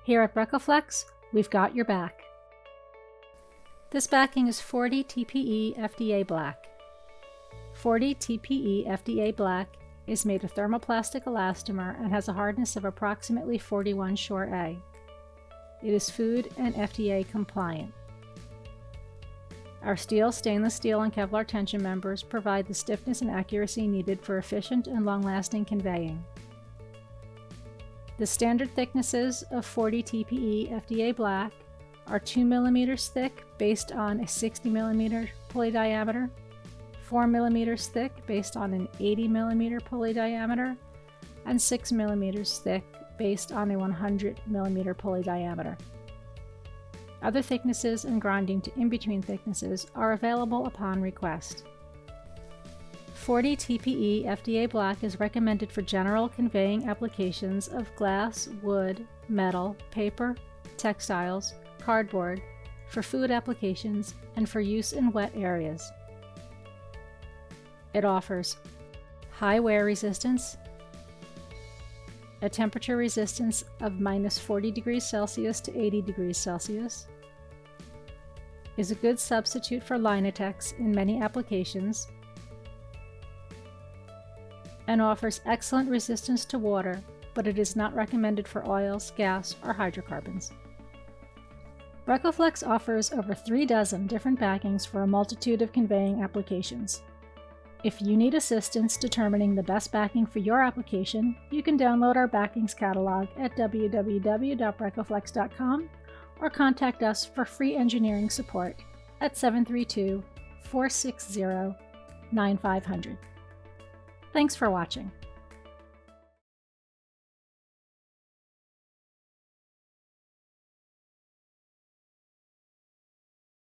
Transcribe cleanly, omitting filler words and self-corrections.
Here at BRECOflex, we've got your back. This backing is 40 TPE FDA Black. 40 TPE FDA Black is made of thermoplastic elastomer and has a hardness of approximately 41 Short A. It is food and FDA compliant. Our steel, stainless steel, and Kevlar tension members provide the stiffness and accuracy needed for efficient and long-lasting conveying. The standard thicknesses of 40 TPE FDA Black are 2 mm thick based on a 60 mm pulley diameter, 4 mm thick based on an 80 mm pulley diameter, and 6 mm thick based on a 100 mm pulley diameter. Other thicknesses and grinding to in-between thicknesses are available upon request. 40 TPE FDA Black is recommended for general conveying applications of glass, wood, metal, paper, textiles, cardboard, for food applications, and for use in wet areas. It offers high wear resistance, a temperature resistance of -40 degrees Celsius to 80 degrees Celsius, is a good substitute for Linatex in many applications, and offers excellent resistance to water, but it is not recommended for oils, gas, or hydrocarbons. BRECOflex offers over 3 dozen different backings for a multitude of conveying applications. If you need assistance determining the best backing for your application, you can download our backings catalog at www.BRECOflex.com or contact us for free engineering support at 732-460-9500. Thanks for watching.